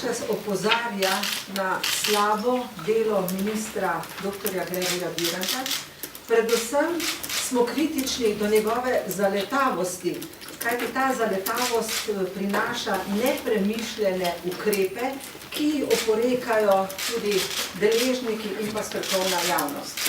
čas opozarja na slabo delo ministra dr. Gregorja Viranta. Predvsem smo kritični do njegove zaletavosti, kajti ta zaletavost prinaša nepremišljene ukrepe, ki oporekajo tudi deležniki in pa strokovna javnost.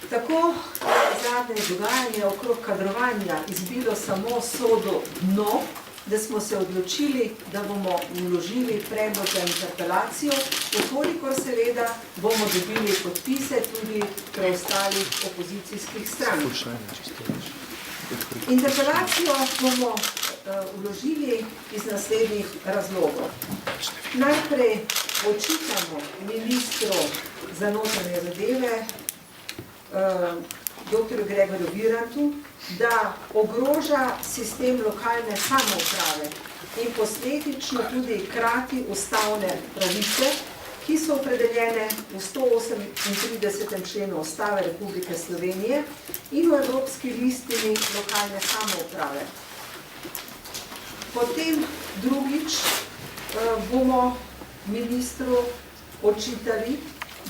Tako je zadnje dogajanje okrog kadrovanja izbilo samo sodo dno, da smo se odločili, da bomo vložili predlog za interpelacijo, ukolikor seveda bomo dobili podpise tudi preostalih opozicijskih strank. Interpelacijo bomo vložili iz naslednjih razlogov. Najprej očitamo ministru za notranje zadeve, dr. Gregorju Virantu, da ogroža sistem lokalne samouprave in posledično tudi krati ustavne pravice, ki so opredeljene v 138. členu Ustave Republike Slovenije in v Evropski listini lokalne samouprave. Potem drugič bomo ministru očitali,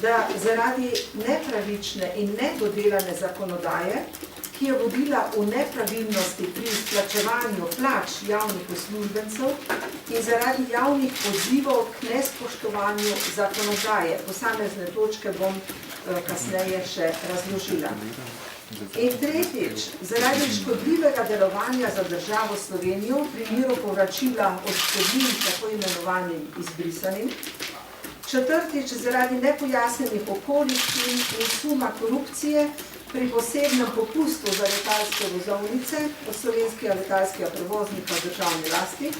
da zaradi nepravične in nedodelane zakonodaje, ki je vodila v nepravilnosti pri izplačevanju plač javnih uslužbencev in zaradi javnih pozivov k nespoštovanju zakonodaje. Posamezne točke bom kasneje še razložila. In tretjič, zaradi škodljivega delovanja za državo Slovenijo v primeru povračila odškodnin tako imenovanim izbrisanim. Četrtič, zaradi nepojasnenih okoliščin in suma korupcije pri posebnem popustu za letalske vozovnice od slovenskega letalskega prevoznika v državni lasti.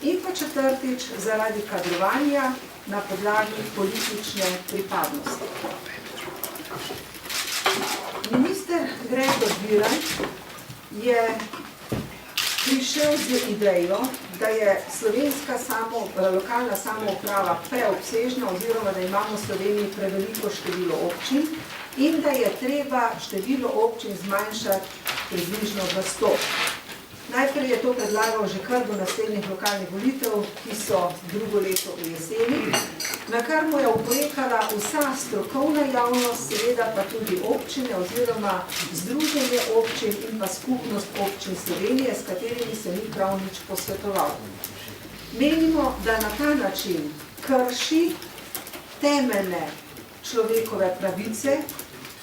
In pa četrtič, zaradi kadrovanja na podlagi politične pripadnosti. Minister Gregor Virant je prišel z idejo, da je slovenska lokalna samouprava preobsežna oziroma da imamo v Sloveniji preveliko število občin in da je treba število občin zmanjšati približno v 100. Najprej je to predlagal že kar do naslednjih lokalnih volitev, ki so drugo leto v jeseni, na kar mu je oporekala vsa strokovna javnost, seveda pa tudi občine oziroma združenje občin in pa skupnost občin Slovenije, s katerimi se ni prav nič posvetoval. Menimo, da na ta način krši temeljne človekove pravice,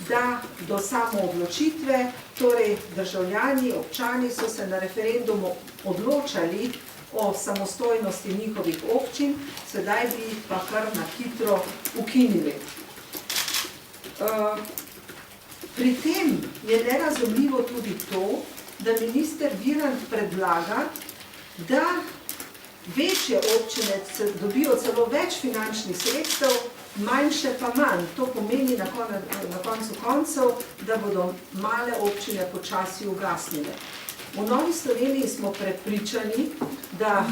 da do samoodločitve, torej državljani, občani so se na referendumu odločali o samostojnosti njihovih občin, sedaj bi jih pa kar na hitro ukinili. Pri tem je nerazumljivo tudi to, da minister Virant predlaga, da večje občine dobijo celo več finančnih sredstev, manjše pa manj. To pomeni na koncu koncev, da bodo male občine počasi ugasnile. V Novi Sloveniji smo prepričani, da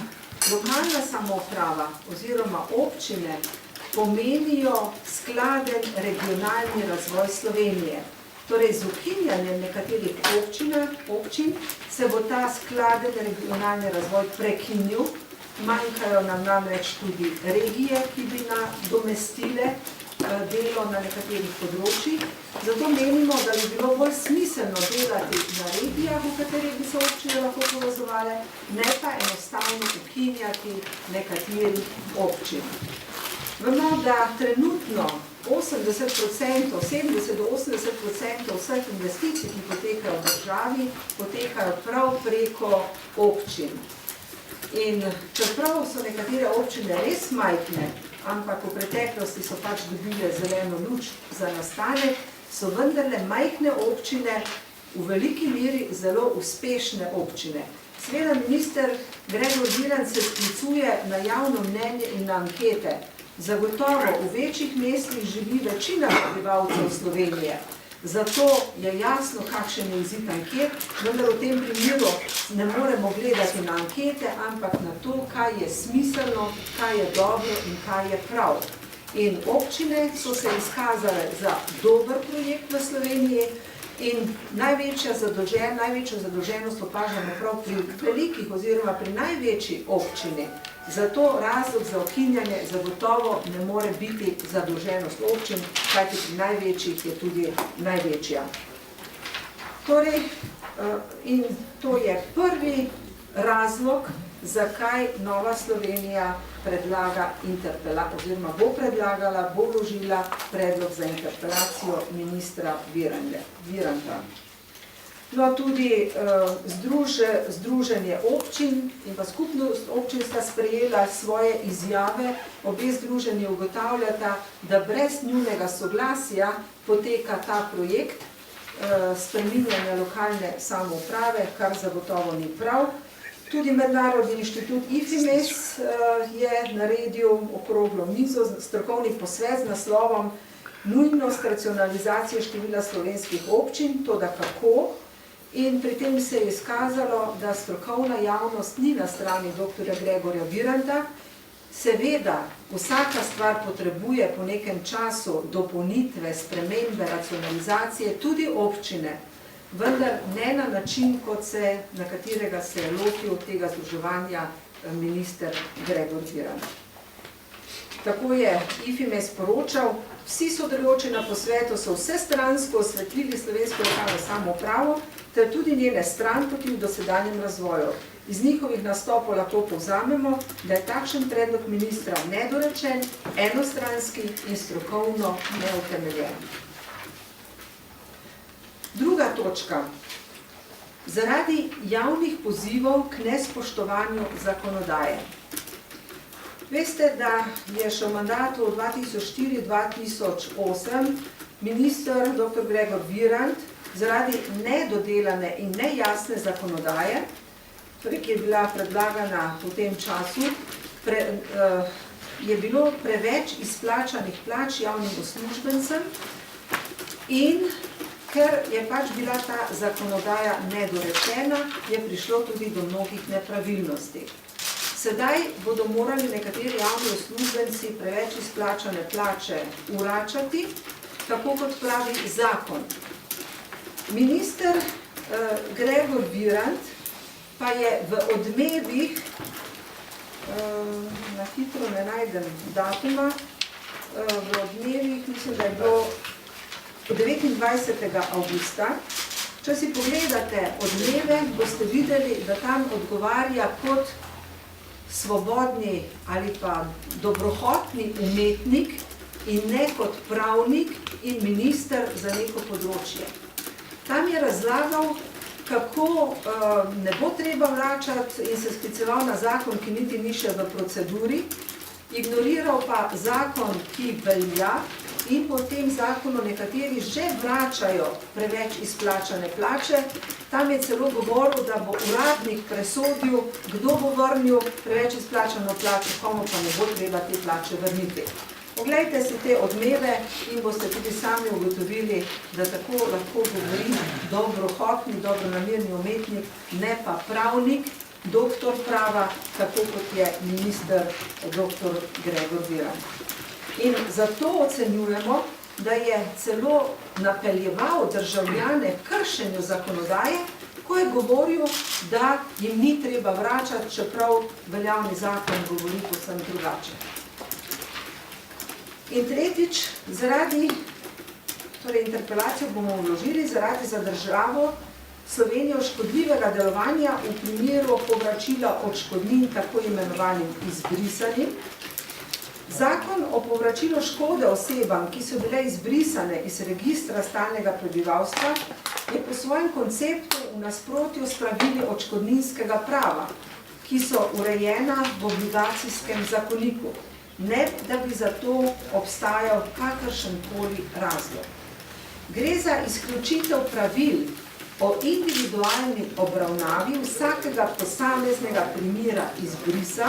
lokalna samouprava oziroma občine pomenijo skladen regionalni razvoj Slovenije. Torej, z ukinjanjem nekaterih občin se bo ta skladen regionalni razvoj prekinil. Manjkajo nam namreč tudi regije, ki bi nadomestile delo na nekaterih področjih. Zato menimo, da bi bilo bolj smiselno delati na regijah, v katerih bi se občine lahko povezovale, ne pa enostavno ukinjati nekaterih občin. Vemo, da trenutno 70% do 80% vseh investicij, ki potekajo v državi, potekajo prav preko občin. In čeprav so nekatere občine res majhne, ampak v preteklosti so pač dobile zeleno luč za nastanek, so vendarle majhne občine v veliki meri zelo uspešne občine. Seveda minister Gregor Virant se sklicuje na javno mnenje in na ankete. Zagotovo v večjih mestih živi večina prebivalcev Slovenije. Zato je jasno, kakšen je izid anket, vendar v tem primeru ne moremo gledati na ankete, ampak na to, kaj je smiselno, kaj je dobro in kaj je prav. In občine so se izkazale za dober projekt v Sloveniji in največjo zadolženost opažamo prav pri velikih oziroma pri največji občini, Zato razlog za ukinjanje zagotovo ne more biti zadolženost občin, kajti pri največjih je tudi največja. Torej, in to je prvi razlog, zakaj Nova Slovenija predlaga oziroma bo predlagala, bo vložila predlog za interpelacijo ministra Viranta. No, tudi Združenje občin in pa skupnost občin sta sprejela svoje izjave. Obe združenji ugotavljata, da brez njunega soglasja poteka ta projekt spreminjanja lokalne samouprave, kar zagotovo ni prav. Tudi Mednarodni inštitut IFIMES je naredil okroglo mizo, strokovni posvet z naslovom Nujnost racionalizacije števila slovenskih občin, toda kako. In pri tem se je izkazalo, da strokovna javnost ni na strani dr. Gregorja Viranta. Seveda, vsaka stvar potrebuje po nekem času dopolnitve, spremembe, racionalizacije, tudi občine, vendar ne na način, na katerega se je lotil tega združevanja minister Gregor Virant. Tako je IFIMES poročal, vsi sodelujoči na posvetu so vsestransko osvetlili slovensko lokalno samoupravo, ter tudi njene stranpoti v dosedanjem razvoju. Iz njihovih nastopov lahko povzamemo, da je takšen predlog ministra nedorečen, enostranski in strokovno neutemeljen. Druga točka. Zaradi javnih pozivov k nespoštovanju zakonodaje. Veste, da je še v mandatu 2004-2008 minister dr. Gregor Virant zaradi nedodelane in nejasne zakonodaje, torej, ki je bila predlagana v tem času, je bilo preveč izplačanih plač javnim uslužbencem in ker je pač bila ta zakonodaja nedorečena, je prišlo tudi do mnogih nepravilnosti. Sedaj bodo morali nekateri javni uslužbenci preveč izplačane plače vračati, tako kot pravi zakon. Minister Gregor Virant pa je v Odmevih, na hitro ne najdem datuma, v Odmevih, mislim, da je bilo 29. avgusta. Če si pogledate Odmeve, boste videli, da tam odgovarja kot svobodni ali pa dobrohotni umetnik in ne kot pravnik in minister za neko področje. Tam je razlagal, kako ne bo treba vračati in se skliceval na zakon, ki niti ni še v proceduri, ignoriral pa zakon, ki velja in po tem zakonu nekateri že vračajo preveč izplačane plače. Tam je celo govoril, da bo uradnik presodil, kdo bo vrnil preveč izplačano plačo, komu pa ne bo treba te plače vrniti. Poglejte si te Odmeve in boste tudi sami ugotovili, da tako lahko govori dobrohotni, dobronamerni umetnik, ne pa pravnik, doktor prava, tako kot je minister dr. Gregor Virant. In zato ocenjujemo, da je celo napeljeval državljane kršenju zakonodaje, ko je govoril, da jim ni treba vračati, čeprav veljavni zakon govori povsem drugače. In tretjič, interpelacijo bomo vložili zaradi za državo Slovenijo škodljivega delovanja v primeru povračila odškodnin tako imenovanim izbrisanim. Zakon o povračilu škode osebam, ki so bile izbrisane iz registra stalnega prebivalstva, je po svojem konceptu v nasprotju s pravili odškodninskega prava, ki so urejena v obligacijskem zakoniku, ne da bi za to obstajal kakršenkoli razlog. Gre za izključitev pravil o individualni obravnavi vsakega posameznega primera izbrisa,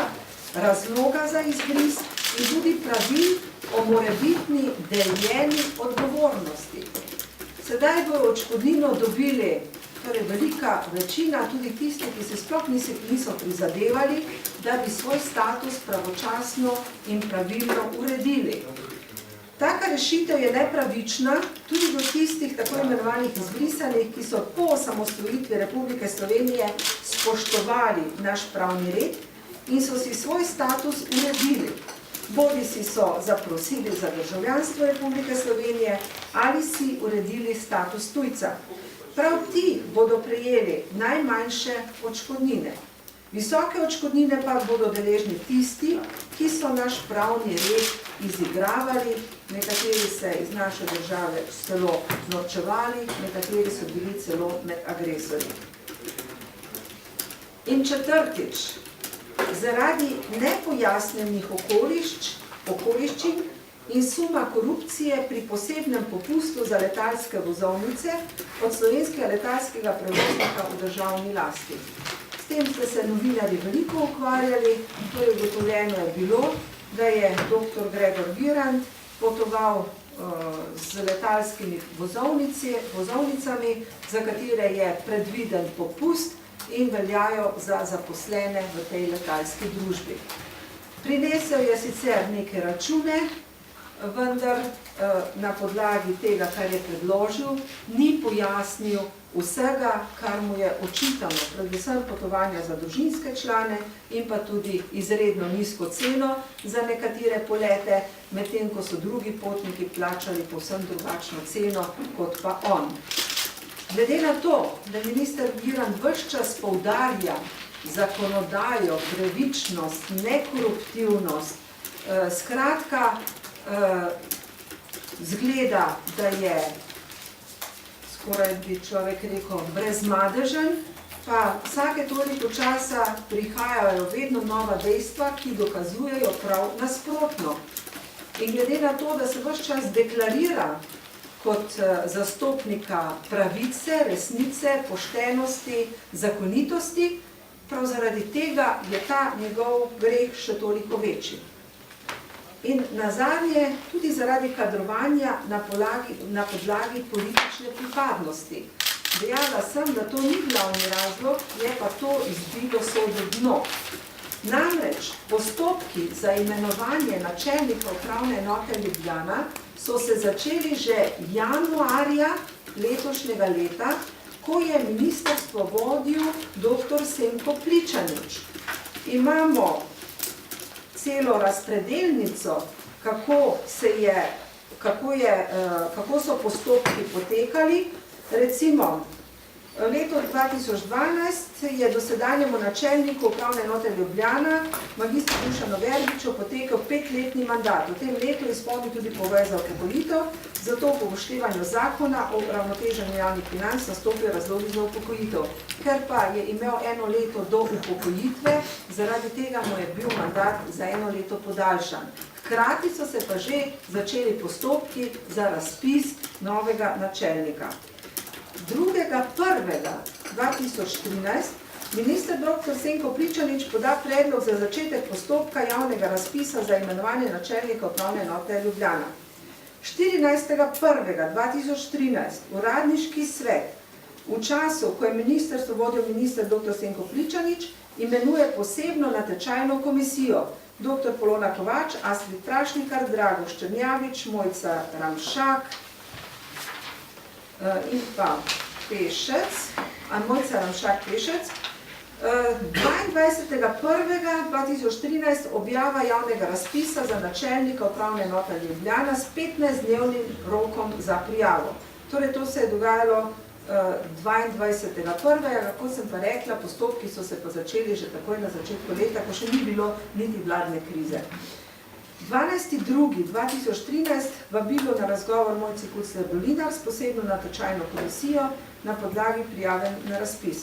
razloga za izbris in tudi pravil o morebitni deljeni odgovornosti. Sedaj bodo odškodnino dobili velika večina, tudi tisti, ki se sploh niso prizadevali, da bi svoj status pravočasno in pravilno uredili. Taka rešitev je nepravična tudi do tistih tako imenovanih izbrisanih, ki so po osamosvojitvi Republike Slovenije spoštovali naš pravni red in so si svoj status uredili. Bodi si so zaprosili za državljanstvo Republike Slovenije ali si uredili status tujca. Prav ti bodo prejeli najmanjše odškodnine. Visoke odškodnine pa bodo deležni tisti, ki so naš pravni red izigravali, nekateri se iz naše države celo norčevali, nekateri so bili celo med agresorji. In četrtič, zaradi nepojasnenih okoliščin in suma korupcije pri posebnem popustu za letalske vozovnice od slovenskega letalskega prevoznika v državni lasti. S tem ste se novinarji veliko ukvarjali, to je ugotovljeno je bilo, da je dr. Gregor Virant potoval z letalskimi vozovnicami, za katere je predviden popust in veljajo za zaposlene v tej letalski družbi. Prinesel je sicer neke račune, vendar na podlagi tega, kar je predložil, ni pojasnil vsega, kar mu je očitano, predvsem potovanja za družinske člane in pa tudi izredno nizko ceno za nekatere polete, medtem ko so drugi potniki plačali povsem drugačno ceno kot pa on. Glede na to, da minister Virant ves čas poudarja zakonodajo, pravičnost, nekoruptivnost, skratka, zgleda, da je, skoraj bi človek rekel, brezmadežen, pa vsake toliko časa prihajajo vedno nova dejstva, ki dokazujejo prav nasprotno. In glede na to, da se ves čas deklarira kot zastopnika pravice, resnice, poštenosti, zakonitosti, prav zaradi tega je ta njegov greh še toliko večji. In nazadnje tudi zaradi kadrovanja na podlagi politične pripadnosti. Dejala sem, da to ni glavni razlog, je pa to izbilo sodo dno. Namreč postopki za imenovanje načelnika upravne enote Ljubljana so se začeli že januarja letošnjega leta, ko je ministrstvo vodil dr. Senko Pličanič. Imamo celo razpredelnico, kako so postopki potekali. Recimo, leto 2012 je dosedanjemu načelniku upravne enote Ljubljana, magistru Dušanu Verbiču, potekel 5-letni mandat. V tem letu je izpolnil tudi pogoj za upokojitev, zato po upoštevanju zakona o uravnoteženju javnih financ nastopijo razlogi za upokojitev. Ker pa je imel 1 leto do upokojitve, zaradi tega mu je bil mandat za 1 leto podaljšan. Hkrati so se pa že začeli postopki za razpis novega načelnika. 2.1.2013 minister dr. Senko Pličanič poda predlog za začetek postopka javnega razpisa za imenovanje načelnika upravne enote Ljubljana. 14.1.2013 uradniški svet v času, ko je ministrstvo vodil minister dr. Senko Pličanič, imenuje posebno natečajno komisijo dr. Polona Kovač, Astrid Prašnikar, Drago Ščernjavič, Mojca Ramšak, in pa Mojca Ramšak-Pešec. 22.1.2013 objava javnega razpisa za načelnika upravne enote Ljubljana s 15-dnevnim rokom za prijavo. Torej, to se je dogajalo 22.1., kot sem pa rekla, postopki so se pa začeli že takoj na začetku leta, ko še ni bilo niti vladne krize. 12.2.2013 vabilo na razgovor Mojci Kucler Dolinar s posebno natečajno komisijo na podlagi prijave na razpis.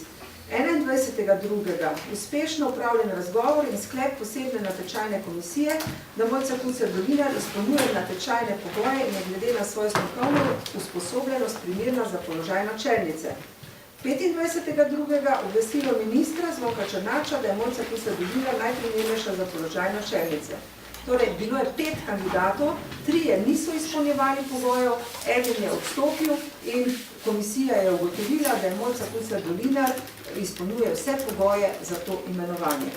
21.2. uspešno upravljen razgovor in sklep posebne natečajne komisije, da Mojca Kucler Dolinar izpolnjuje natečajne pogoje in je glede na svojo strokovno usposobljenost primerna za položaj načelnice. 25.2. obvestilo ministra Zvonka Černača, da je Mojca Kucler Dolinar najprimernejša za položaj načelnice. Torej, bilo je 5 kandidatov, 3 niso izpolnjevali pogojev, 1 je odstopil in komisija je ugotovila, da je Mojca Kucler Dolinar izpolnjuje vse pogoje za to imenovanje.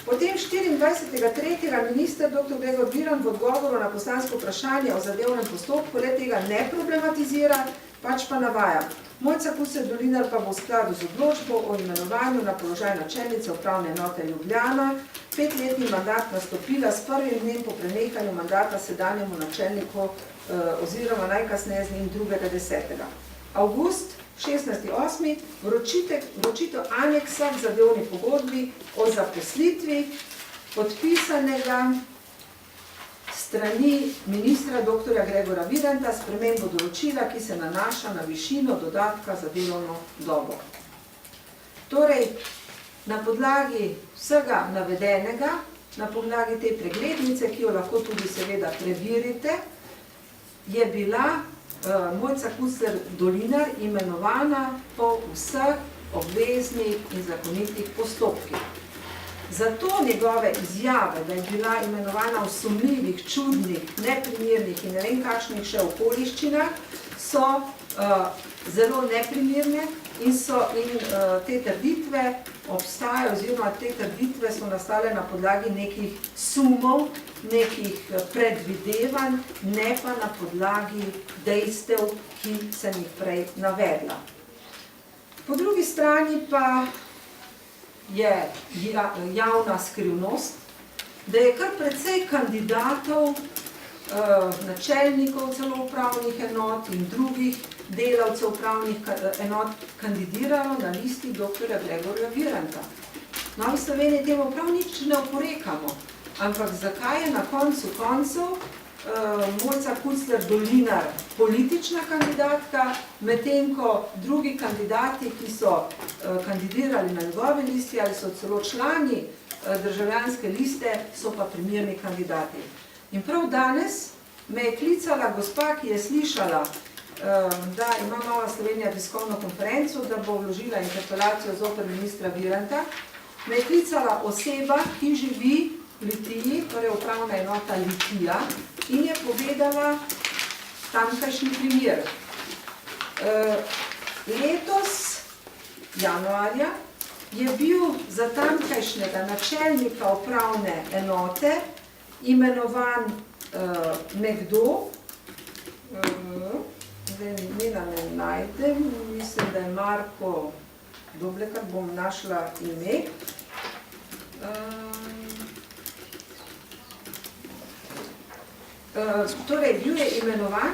Potem 24.3. minister dr. Gregor Virant v odgovoru na poslansko vprašanje o zadevnem postopku le tega ne problematizira pač pa navaja. Mojca Kuster Dolinar pa bo v skladu z odločbo o imenovanju na položaj načelnice upravne enote Ljubljana 5-letni mandat nastopila s prvim dnem po prenehanju mandata sedanjemu načelniku oziroma najkasneje z njim 2.10. Avgust 16.8. vročitev aneksa k zadevni pogodbi o zaposlitvi podpisanega strani ministra dr. Gregorja Viranta spremembo določila, ki se nanaša na višino dodatka za delovno dobo. Torej, na podlagi vsega navedenega, na podlagi te preglednice, ki jo lahko tudi seveda preverite, je bila Mojca Kuster Dolinar imenovana po vseh obveznih in zakonitih postopkih. Zato njegove izjave, da je bila imenovana v sumljivih, čudnih, neprimernih in ne vem kakšnih še okoliščinah, so zelo neprimerne in te trditve obstajajo, oziroma te trditve so nastale na podlagi nekih sumov, nekih predvidevanj, ne pa na podlagi dejstev, ki sem jih prej navedla. Po drugi strani pa je javna skrivnost, da je kar precej kandidatov, načelnikov celo upravnih enot in drugih delavcev upravnih enot kandidiralo na listi dr. Gregorja Viranta. V Novi Sloveniji temu prav nič ne oporekamo, ampak zakaj je na koncu koncev Mojca Kuster Dolinar politična kandidatka, medtem ko drugi kandidati, ki so kandidirali na njegovi listi ali so celo člani državljanske liste, so pa primerni kandidati. In prav danes me je klicala gospa, ki je slišala, da ima Nova Slovenija tiskovno konferenco, da bo vložila interpelacijo zoper ministra Viranta. Me je klicala oseba, ki živi v Litiji, torej upravna enota Litija, in je povedala tamkajšnji primer. Letos, januarja, je bil za tamkajšnjega načelnika upravne enote imenovan nekdo, zdaj imena ne najdem, mislim, da je Marko Doblekar, bom našla ime. Torej, bil je imenovan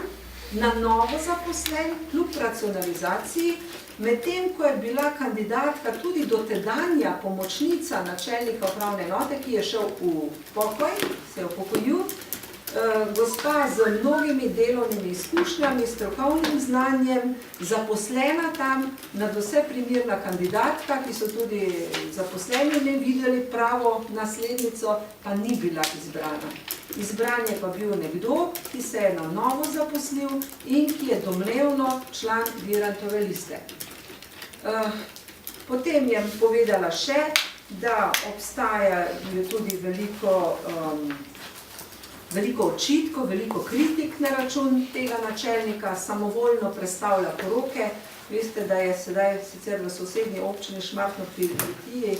na novo zaposlen kljub racionalizaciji, medtem ko je bila kandidatka tudi dotedanja pomočnica načelnika upravne enote, ki je šel v pokoj, se je upokojil, gospa z mnogimi delovnimi izkušnjami, strokovnim znanjem, zaposlena tam, nadvse primerna kandidatka, ki so tudi zaposleni ne videli pravo naslednico, pa ni bila izbrana. Izbran je pa bil nekdo, ki se je na novo zaposlil in ki je domnevno član Virantove liste. Potem je povedala še, da obstaja tudi veliko očitkov, veliko kritik na račun tega načelnika, samovoljno prestavlja poroke. Veste, da je sedaj sicer v sosednji občini Šmartno pri Litiji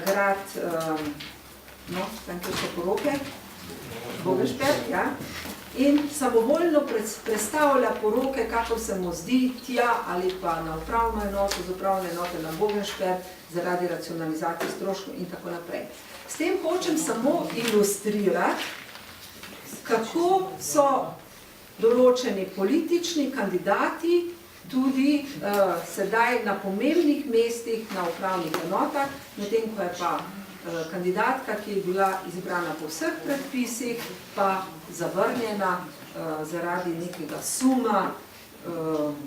grad, tam kjer so poroke, Bogenšpert, ja, in samovoljno prestavlja poroke, kakor se mu zdi, tja ali pa na upravno enoto, z upravne enote na Bogenšpert, zaradi racionalizacije stroškov in tako naprej. S tem hočem samo ilustrirati, kako so določeni politični kandidati tudi sedaj na pomembnih mestih na upravnih enotah, medtem ko je pa kandidatka, ki je bila izbrana po vseh predpisih, pa zavrnjena zaradi nekega suma,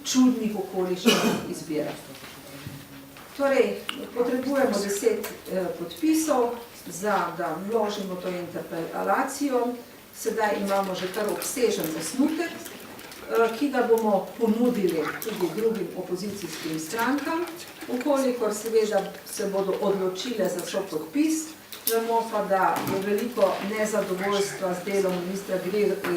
čudnih okoliščin izbire. Torej, potrebujemo 10 podpisov, da vložimo to interpelacijo. Sedaj imamo že kar obsežen zasnutek, ki ga bomo ponudili tudi drugim opozicijskim strankam, vkolikor seveda se bodo odločile za sopodpis. Vemo pa, da je veliko nezadovoljstva z delom ministra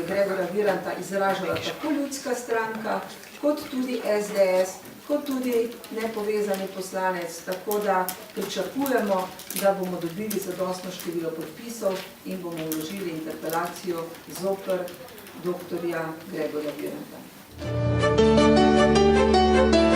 Gregorja Viranta izražala tako ljudska stranka, kot tudi SDS, kot tudi nepovezani poslanec, tako da pričakujemo, da bomo dobili zadostno število podpisov in bomo vložili interpelacijo zoper dr. Gregorja Viranta. Hvala.